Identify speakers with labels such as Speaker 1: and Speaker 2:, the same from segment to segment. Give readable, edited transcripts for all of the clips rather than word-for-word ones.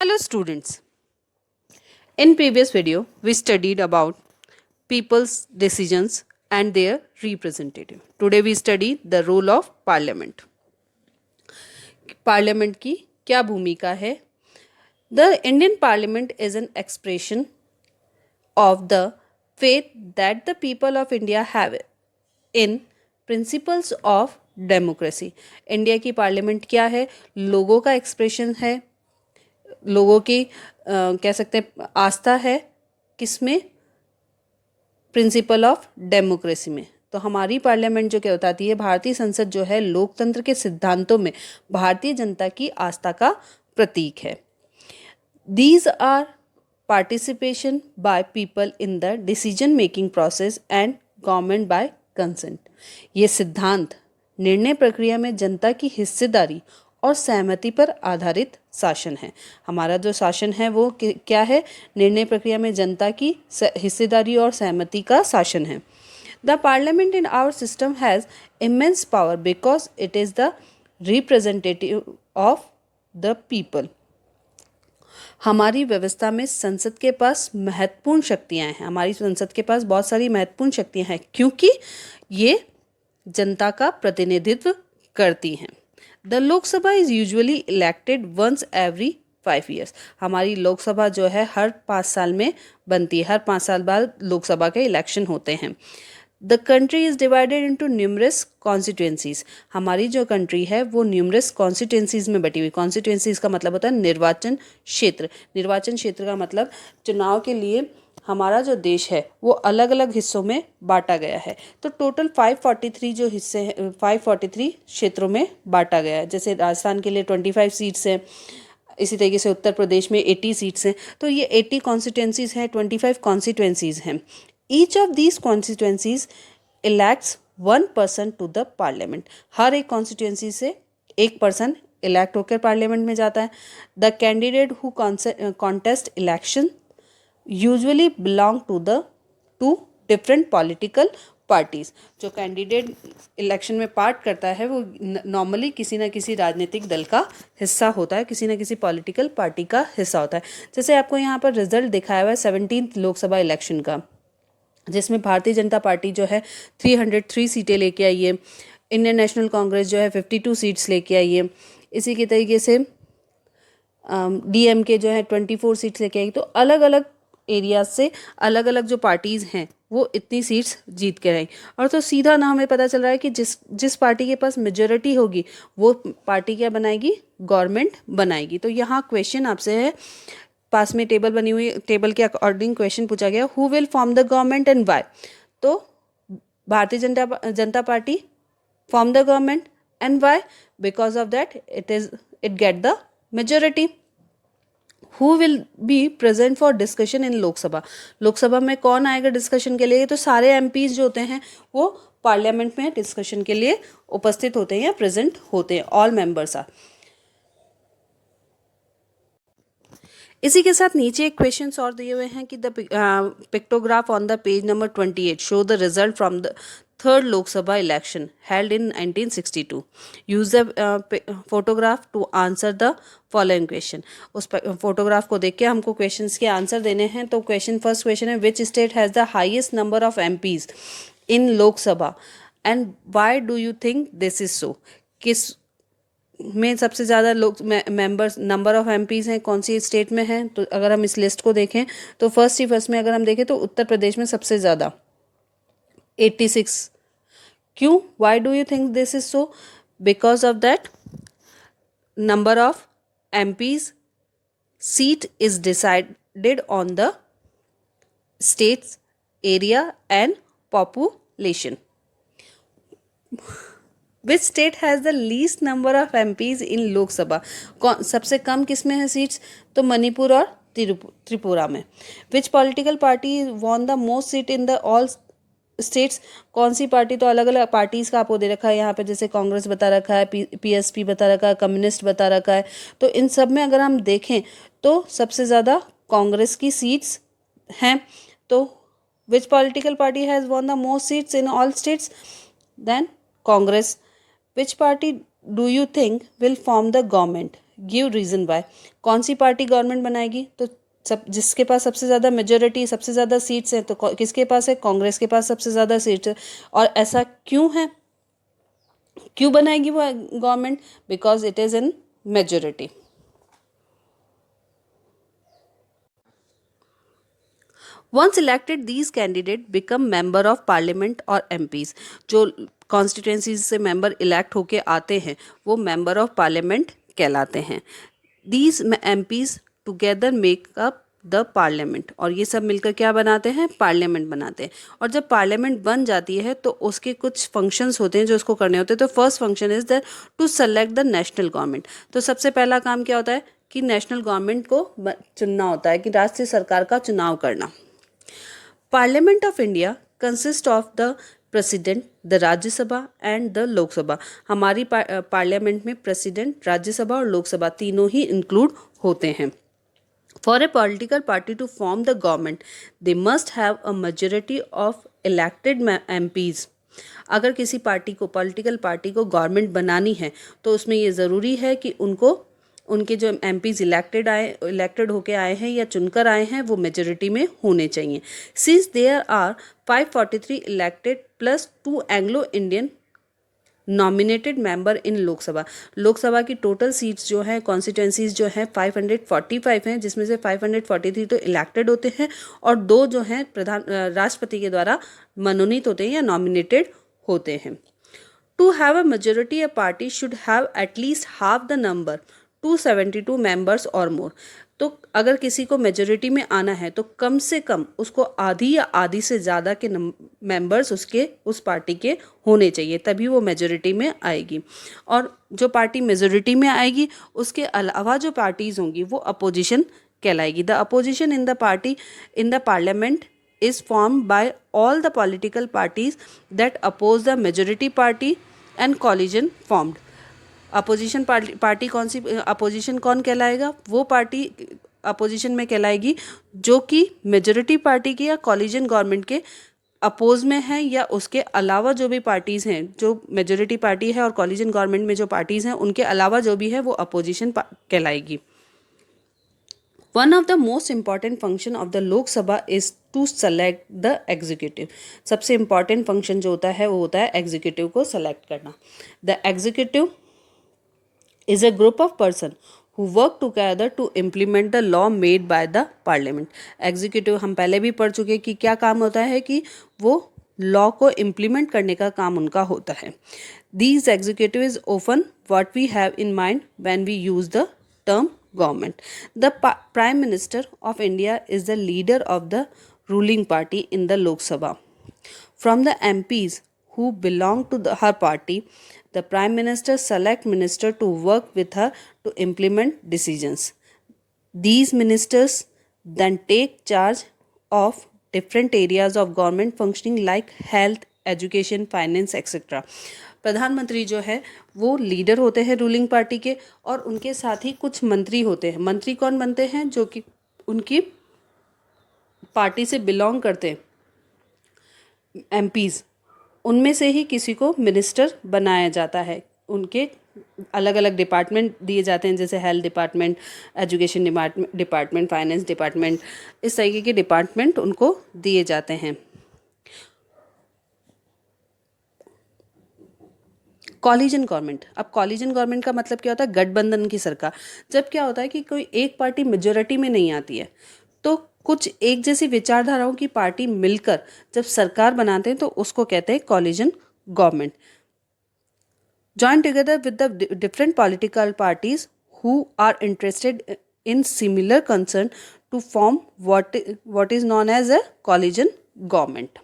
Speaker 1: Hello students. In previous video we studied about people's decisions and their representative. Today we study the role of parliament. Parliament की क्या भूमिका है? The Indian Parliament is an expression of the faith that the people of India have in principles of democracy. India की parliament क्या है? लोगों का expression है, लोगों की कह सकते हैं आस्था है किसमें? प्रिंसिपल ऑफ डेमोक्रेसी में। तो हमारी पार्लियामेंट जो क्या बताती है, भारतीय संसद जो है लोकतंत्र के सिद्धांतों में भारतीय जनता की आस्था का प्रतीक है। These are participation by people in the decision making process and government by consent. ये सिद्धांत निर्णय प्रक्रिया में जनता की हिस्सेदारी और सहमति पर आधारित शासन है। हमारा जो शासन है वो क्या है? निर्णय प्रक्रिया में जनता की हिस्सेदारी और सहमति का शासन है। The parliament in our system has immense power because it is the representative of the people. हमारी व्यवस्था में संसद के पास महत्वपूर्ण शक्तियाँ हैं। हमारी संसद के पास बहुत सारी महत्वपूर्ण शक्तियाँ हैं क्योंकि ये जनता का प्रतिनिधित्व करती हैं। The Lok Sabha is usually elected once every 5 years। हमारी लोकसभा जो है हर 5 साल में बनती है। हर 5 साल बाद लोकसभा के इलेक्शन होते हैं। The country is divided into numerous constituencies. हमारी जो कंट्री है वो न्यूमरस कॉन्स्टिट्यूंसीज में बटी हुई। कॉन्स्टिट्यूंसीज का मतलब होता है निर्वाचन क्षेत्र। निर्वाचन क्षेत्र का मतलब चुनाव के लिए हमारा जो देश है वो अलग अलग हिस्सों में बांटा गया है। तो टोटल 543 जो हिस्से हैं, 543 क्षेत्रों में बांटा गया है। जैसे राजस्थान के लिए 25 सीट्स हैं, इसी तरीके से उत्तर प्रदेश में 80 सीट्स हैं। तो ये 80 कॉन्स्टिट्यूंसीज हैं, 25 कॉन्स्टिट्यूंसीज हैं। Each of these constituencies elects 1 person to the parliament. हर एक कॉन्स्टिट्यूंसी से एक पर्सन इलेक्ट होकर पार्लियामेंट में जाता है। The candidate who contest election usually belong to different political parties. जो कैंडिडेट इलेक्शन में पार्ट करता है वो नॉर्मली किसी न किसी राजनीतिक दल का हिस्सा होता है, किसी न किसी पॉलिटिकल पार्टी का हिस्सा होता है। जैसे आपको यहाँ पर रिजल्ट दिखाया हुआ है 17th लोकसभा इलेक्शन का, जिसमें भारतीय जनता पार्टी जो है 303 सीटें लेके आई है। इंडियन नेशनल कांग्रेस जो है 52 सीट्स लेके आई है। इसी के तरीके से DMK जो है 24 सीट्स लेके आई। तो अलग अलग एरियाज से अलग अलग जो पार्टीज़ हैं वो इतनी सीट्स जीत के आई। और तो सीधा ना हमें पता चल रहा है कि जिस पार्टी के पास मेजॉरिटी होगी वो पार्टी क्या बनाएगी? गवर्नमेंट बनाएगी। तो यहाँ क्वेश्चन आपसे है, पास में टेबल बनी हुई, टेबल के अकॉर्डिंग क्वेश्चन पूछा गया, who will form the government and why. तो Bharatiya Janata Party form the government and why because of that it get the majority. Who will be present for discussion in Lok Sabha. Lok Sabha में कौन आएगा discussion के लिए? तो सारे MPs जो होते हैं वो पार्लियामेंट में डिस्कशन के लिए उपस्थित होते हैं या प्रेजेंट होते हैं। All members are. इसी के साथ नीचे एक क्वेश्चन और दिए हुए हैं कि the pictograph on the page number 28 show the result from the third Lok Sabha election held in 1962। Use the photograph to answer the following question. उस फोटोग्राफ को देख के हमको क्वेश्चंस के आंसर देने हैं। तो फर्स्ट क्वेश्चन है, which state has the highest number of MPs in Lok Sabha and why do you think this is so. किस में सबसे ज़्यादा लोग मेंबर्स नंबर ऑफ MPs हैं, कौन सी स्टेट में हैं? तो अगर हम इस लिस्ट को देखें तो फर्स्ट में अगर हम देखें तो उत्तर प्रदेश में सबसे ज़्यादा 86। क्यों? Why do you think this is so? Because of that number of MPs seat is decided on the states area and population. Which state has the least number of MPs इन लोकसभा। कौन सबसे कम किस में है सीट्स? तो मणिपुर और त्रिपुरा में। विच political party von the most seat in the all states. कौन सी पार्टी? तो अलग अलग पार्टीज़ का आपको दे रखा है यहाँ पे, जैसे कांग्रेस बता रखा है, PSP बता रखा है, कम्युनिस्ट बता रखा है। तो इन सब में अगर हम देखें तो सबसे ज़्यादा कांग्रेस की सीट्स हैं। तो which political party has won the most seats in all states? Then Congress. Which party do you think will form the government? Give reason why. कौन सी पार्टी गवर्नमेंट बनाएगी? तो सब जिसके पास सबसे ज़्यादा मेजोरिटी, सबसे ज़्यादा सीट्स हैं, तो किसके पास है? कांग्रेस के पास सबसे ज़्यादा सीट्स है। और ऐसा क्यों है? क्यों बनाएगी वो government? Because it is in majority. Once elected, these candidates become member of parliament और MPs। जो कॉन्स्टिट्यूंसीज से मेंबर इलेक्ट होके आते हैं वो मेंबर ऑफ पार्लियामेंट कहलाते हैं। These MPs together make up the parliament, और ये सब मिलकर क्या बनाते हैं? पार्लियामेंट बनाते हैं। और जब पार्लियामेंट बन जाती है तो उसके कुछ फंक्शंस होते हैं जो उसको करने होते हैं। तो first function is that to select the national government. तो सबसे पहला काम क्या होता है कि नेशनल गवर्नमेंट को चुनना होता है, कि राष्ट्रीय सरकार का चुनाव करना। Parliament of India consist of the president, the Rajya Sabha and the Lok Sabha. हमारी पार्लियामेंट में प्रेसिडेंट, राज्यसभा और लोकसभा तीनों ही इंक्लूड होते हैं। For a political party to form the government, they must have a majority of elected MPs। अगर किसी पार्टी को, पॉलिटिकल पार्टी को गवर्नमेंट बनानी है तो उसमें ये ज़रूरी है कि उनको उनके जो MPs इलेक्टेड होके आए हैं या चुनकर आए हैं वो मेजोरिटी में होने चाहिए। Since there are 543 elected plus 2 Anglo Indian nominated member in Lok Sabha. Lok Sabha की टोटल सीट्स जो है, कॉन्स्टिट्यूंसीज जो है 545 हैं, जिसमें से 543 तो इलेक्टेड होते हैं और 2 जो हैं राष्ट्रपति के द्वारा मनोनीत होते हैं या नॉमिनेटेड होते हैं। To have a majority a party should have at least half the number 272 members और मोर। तो अगर किसी को मेजोरिटी में आना है तो कम से कम उसको आधी या आधी से ज़्यादा के मेंबर्स उसके उस पार्टी के होने चाहिए, तभी वो मेजोरिटी में आएगी। और जो पार्टी मेजोरिटी में आएगी उसके अलावा जो पार्टीज़ होंगी वो अपोजिशन कहलाएगी। The opposition in the party in the parliament is formed by all the political parties that oppose the majority party and coalition formed। Opposition party कौन सी, अपोजिशन कौन कहलाएगा? वो पार्टी अपोजिशन में कहलाएगी जो कि मेजोरिटी पार्टी की या कॉलिजन गवर्नमेंट के अपोज में है, या उसके अलावा जो भी पार्टीज़ हैं, जो मेजोरिटी पार्टी है और कॉलिजन गवर्नमेंट में जो पार्टीज़ हैं उनके अलावा जो भी है वो अपोजिशन कहलाएगी। One of the most important function of the लोक सभा is to select the executive। सबसे important function जो होता है वो होता है executive को select करना। The executive is a group of person who work together to implement the law made by the parliament। executive हम पहले भी पढ़ चुके कि क्या काम होता है कि वो लॉ को इम्प्लीमेंट करने का काम उनका होता है। These executive is often what we have in mind when we use the term government। The Prime Minister of India is the leader of the ruling party in the Lok Sabha। From the MPs who belong to her party, the Prime Minister select minister to work with her to implement decisions। These ministers then take charge of different areas of government functioning like health, education, finance etcetera. प्रधानमंत्री जो है वो leader होते हैं ruling party के, और उनके साथ ही कुछ मंत्री होते हैं। मंत्री कौन बनते हैं? जो कि उनकी पार्टी से बिलोंग करते हैं, MPs, उनमें से ही किसी को मिनिस्टर बनाया जाता है। उनके अलग अलग डिपार्टमेंट दिए जाते हैं, जैसे health department, education department, finance department, इस तरीके के डिपार्टमेंट उनको दिए जाते हैं। Coalition government. अब कॉलिजन गवर्नमेंट का मतलब क्या होता है? गठबंधन की सरकार। जब क्या होता है कि कोई एक पार्टी मेजोरिटी में नहीं आती है तो कुछ एक जैसी विचारधाराओं की पार्टी मिलकर जब सरकार बनाते हैं तो उसको कहते हैं coalition government. Join together with the different political parties who are interested in similar concern to form what is known as a coalition government.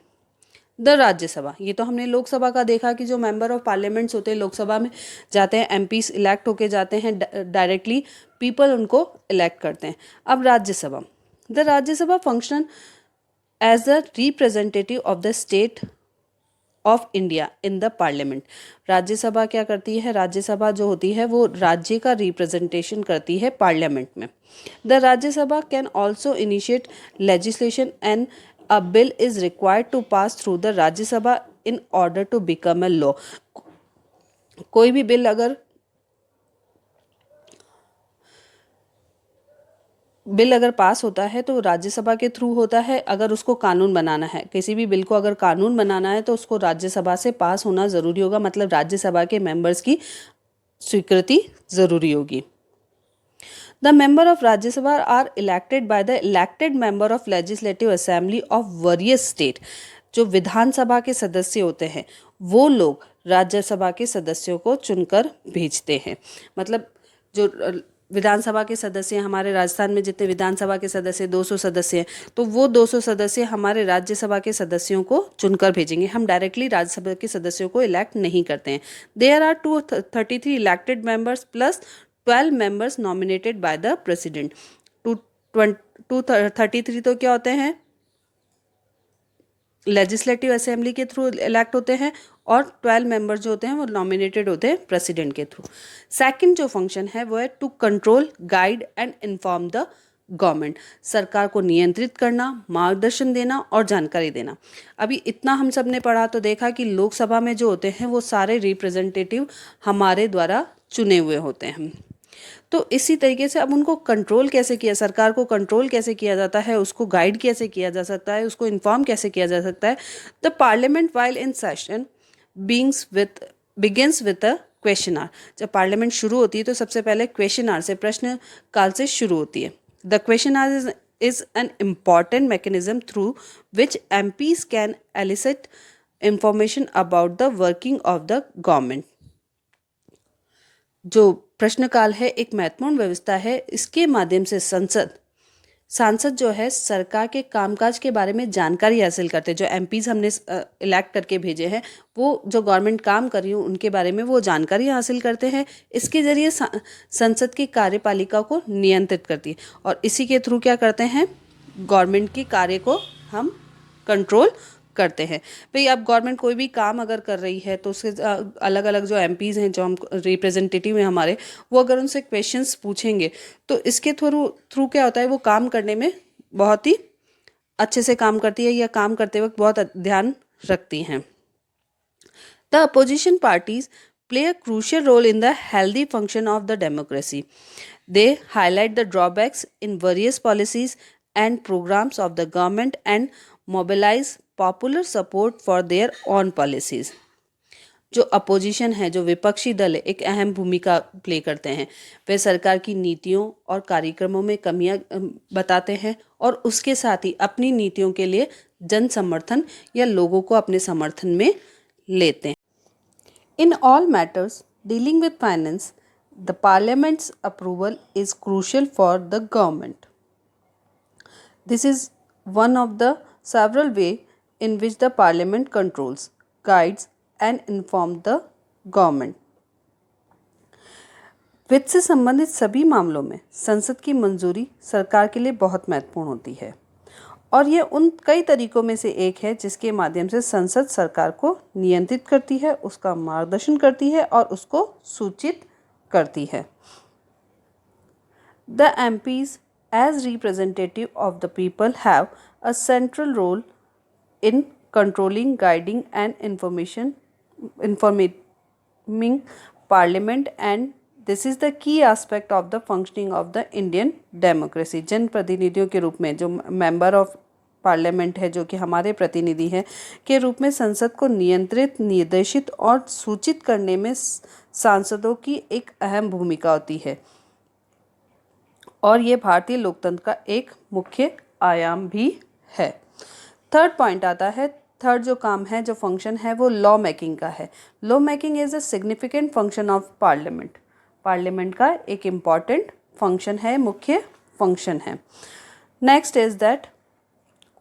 Speaker 1: The Rajya Sabha, ये तो हमने लोकसभा का देखा कि जो मेंबर ऑफ पार्लियामेंट्स होते हैं लोकसभा में जाते हैं, MPs इलेक्ट होके जाते हैं डायरेक्टली, पीपल उनको इलेक्ट करते हैं। अब Rajya Sabha, the Rajya Sabha function as the representative of the state of India in the parliament. Rajya Sabha क्या करती है? राज्यसभा जो होती है वो राज्य का रिप्रेजेंटेशन करती है पार्लियामेंट में। The Rajya Sabha can also initiate legislation and a bill is required to pass through the Rajya Sabha in order to become a law। कोई भी बिल अगर बिल अगर पास होता है तो राज्यसभा के थ्रू होता है। अगर उसको कानून बनाना है, किसी भी बिल को अगर कानून बनाना है तो उसको राज्यसभा से पास होना ज़रूरी होगा, मतलब राज्यसभा के मेंबर्स की स्वीकृति ज़रूरी होगी। The member of Rajya Sabha are elected by the elected member of Legislative Assembly of various state। जो विधानसभा के सदस्य होते हैं वो लोग राज्यसभा के सदस्यों को चुनकर भेजते हैं। मतलब जो विधानसभा के सदस्य हैं, हमारे राजस्थान में जितने विधानसभा के सदस्य 200 सदस्य हैं, तो वो 200 सदस्य हमारे राज्यसभा के सदस्यों को चुनकर भेजेंगे। हम डायरेक्टली राज्यसभा के सदस्यों को इलेक्ट नहीं करते हैं। There are 233 elected members plus 12 members nominated by the president। 233 तो क्या होते हैं, लेजिस्लेटिव असेंबली के थ्रू इलेक्ट होते हैं, और 12 मेंबर्स जो होते हैं वो नॉमिनेटेड होते हैं प्रेसिडेंट के थ्रू। सेकंड जो फंक्शन है वो है to control, guide and inform the government. सरकार को नियंत्रित करना, मार्गदर्शन देना और जानकारी देना। अभी इतना हम सब ने पढ़ा तो देखा कि लोकसभा में जो होते हैं वो सारे रिप्रेजेंटेटिव हमारे द्वारा चुने हुए होते हैं। तो इसी तरीके से अब उनको कंट्रोल कैसे किया, सरकार को कंट्रोल कैसे किया जाता है, उसको गाइड कैसे किया जा सकता है, उसको इन्फॉर्म कैसे किया जा सकता है। The parliament while in session begins with a question hour. जब पार्लियामेंट शुरू होती है तो सबसे पहले क्वेश्चन आवर से, प्रश्न काल से शुरू होती है। The question hour is an important mechanism through which MPs can elicit information about the working of the government। जो प्रश्नकाल है एक महत्वपूर्ण व्यवस्था है, इसके माध्यम से सांसद जो है सरकार के कामकाज के बारे में जानकारी हासिल करते हैं। जो एमपीज हमने इलेक्ट करके भेजे हैं वो जो गवर्नमेंट काम कर रही है उनके बारे में वो जानकारी हासिल करते हैं। इसके जरिए संसद की कार्यपालिका को नियंत्रित करती है, और इसी के थ्रू क्या करते हैं, गवर्नमेंट की कार्य को हम कंट्रोल करते हैं। भाई अब गवर्नमेंट कोई भी काम अगर कर रही है तो उसके अलग अलग जो एमपीज हैं, जो हम रिप्रेजेंटेटिव हैं हमारे, वो अगर उनसे क्वेश्चंस पूछेंगे तो इसके थ्रू क्या होता है, वो काम करने में बहुत ही अच्छे से काम करती है या काम करते वक्त बहुत ध्यान रखती हैं। The opposition parties play a crucial role in the healthy function of the democracy। They highlight the drawbacks in various policies and programs of the government and mobilize popular support for their own policies। जो opposition है, जो विपक्षी दल है, एक अहम भूमिका play करते हैं। वे सरकार की नीतियों और कार्यक्रमों में कमियां बताते हैं और उसके साथ ही अपनी नीतियों के लिए जन समर्थन या लोगों को अपने समर्थन में लेते हैं। In all matters dealing with finance, the Parliament's approval is crucial for the government। This is one of the several ways in which the Parliament controls, guides and informs the government। वित्त से संबंधित सभी मामलों में संसद की मंजूरी सरकार के लिए बहुत महत्वपूर्ण होती है, और ये उन कई तरीकों में से एक है जिसके माध्यम से संसद सरकार को नियंत्रित करती है, उसका मार्गदर्शन करती है और उसको सूचित करती है। The MPs as representative of the people have a central role in controlling, guiding and informing parliament, and this is the key aspect of the functioning of the Indian democracy। जन प्रतिनिधियों के रूप में जो मेंबर ऑफ पार्लियामेंट है, जो कि हमारे प्रतिनिधि हैं, के रूप में संसद को नियंत्रित, निर्देशित और सूचित करने में सांसदों की एक अहम भूमिका होती है, और ये भारतीय लोकतंत्र का एक मुख्य आयाम भी है। थर्ड पॉइंट आता है, थर्ड जो काम है, जो फंक्शन है, वो लॉ मेकिंग का है। Law making is a significant function of parliament. Parliament का एक इम्पॉर्टेंट फंक्शन है, मुख्य फंक्शन है। Next is that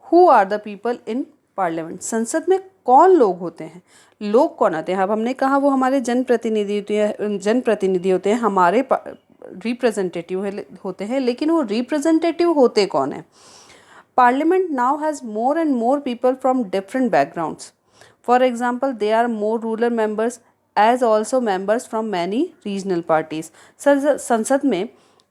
Speaker 1: who are the people in parliament. संसद में कौन लोग होते हैं, लोग कौन आते हैं। अब हमने कहा वो हमारे जनप्रतिनिधि होते हैं, हमारे रिप्रेजेंटेटिव होते हैं, लेकिन वो रिप्रेजेंटेटिव होते कौन है। Parliament now has more and more people from different backgrounds। For example, there are more rural members as also members from many regional parties। संसद में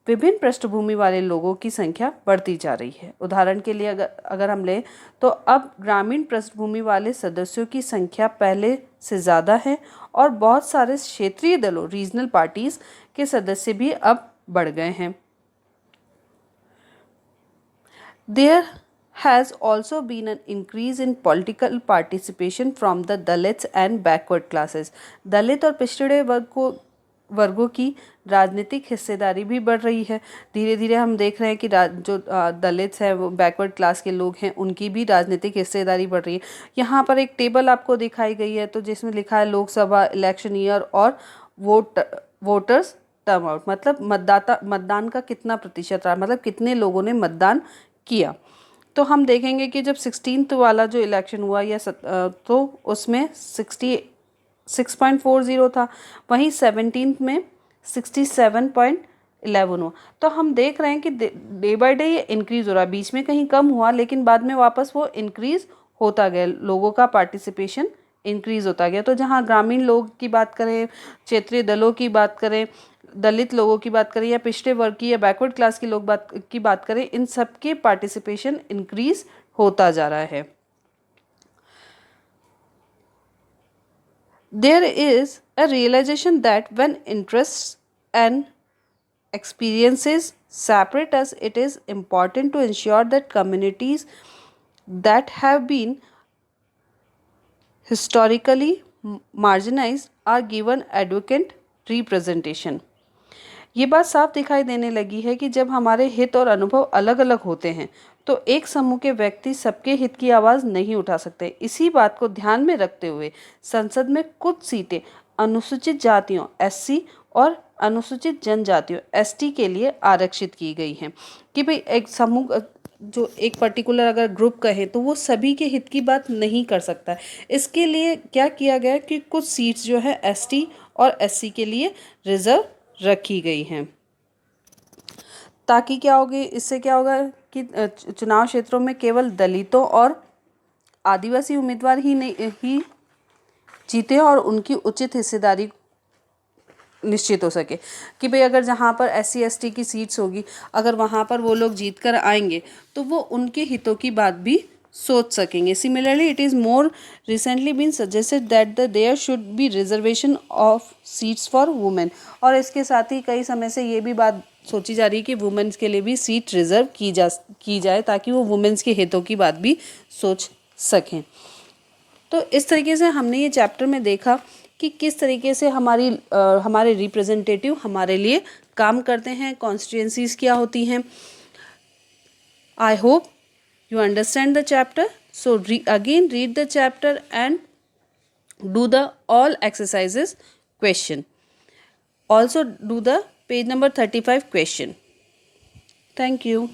Speaker 1: विभिन्न पृष्ठभूमि वाले लोगों की संख्या बढ़ती जा रही है। उदाहरण के लिए अगर हम लें तो अब ग्रामीण पृष्ठभूमि वाले सदस्यों की संख्या पहले से ज़्यादा है, और बहुत सारे क्षेत्रीय दलों, रीजनल पार्टीज़ के सदस्य भी अब बढ़ गए हैं। There has also been an increase in political participation from the Dalits and backward classes. दलित और पिछड़े वर्गों की राजनीतिक हिस्सेदारी भी बढ़ रही है। धीरे धीरे हम देख रहे हैं कि जो दलित्स हैं, वो बैकवर्ड क्लास के लोग हैं, उनकी भी राजनीतिक हिस्सेदारी बढ़ रही है। यहाँ पर एक टेबल आपको दिखाई गई है, तो जिसमें लिखा है लोकसभा इलेक्शन ईयर और वोटर्स टर्नआउट, मतलब मतदान का कितना प्रतिशत रहा, मतलब कितने लोगों ने मतदान किया। तो हम देखेंगे कि जब 16th वाला जो इलेक्शन हुआ तो उसमें 66.40 था, वहीं 17th में 67.11 हुआ। तो हम देख रहे हैं कि डे बाय डे ये इंक्रीज़ हो रहा है। बीच में कहीं कम हुआ, लेकिन बाद में वापस वो इंक्रीज़ होता गया, लोगों का पार्टिसिपेशन इंक्रीज़ होता गया। तो जहाँ ग्रामीण लोग की बात करें, क्षेत्रीय दलों की बात करें, दलित लोगों की बात करें, या पिछड़े वर्ग की या बैकवर्ड क्लास की बात करें, इन सब के पार्टिसिपेशन इंक्रीज होता जा रहा है। There is a realization that when interests and experiences separate us, it is important to ensure that communities that have been historically marginalized are given adequate representation. ये बात साफ दिखाई देने लगी है कि जब हमारे हित और अनुभव अलग अलग होते हैं तो एक समूह के व्यक्ति सबके हित की आवाज़ नहीं उठा सकते। इसी बात को ध्यान में रखते हुए संसद में कुछ सीटें अनुसूचित जातियों एससी और अनुसूचित जनजातियों एसटी के लिए आरक्षित की गई हैं कि भाई एक समूह जो एक पर्टिकुलर अगर ग्रुप कहे तो वो सभी के हित की बात नहीं कर सकता है। इसके लिए क्या किया गया कि कुछ सीट्स जो है एसटी और एससी के लिए रिजर्व रखी गई हैं, ताकि क्या होगी, इससे क्या होगा कि चुनाव क्षेत्रों में केवल दलितों और आदिवासी उम्मीदवार ही जीते और उनकी उचित हिस्सेदारी निश्चित हो सके। कि भाई अगर जहाँ पर एससी एसटी की सीट्स होगी, अगर वहाँ पर वो लोग जीत कर आएंगे तो वो उनके हितों की बात भी सोच सकेंगे। Similarly it is more recently been suggested that there should be reservation of seats for women. और इसके साथ ही कई समय से ये भी बात सोची जा रही है कि वुमेन्स के लिए भी सीट रिजर्व की जाए ताकि वो वुमेन्स के हितों की बात भी सोच सकें। तो इस तरीके से हमने ये चैप्टर में देखा कि किस तरीके से हमारे रिप्रेजेंटेटिव हमारे लिए काम करते हैं, कॉन्स्टिट्यूएंसीज क्या होती हैं। I hope you understand the chapter. So again read the chapter and do the all exercises question. Also do the page number 35 question. Thank you.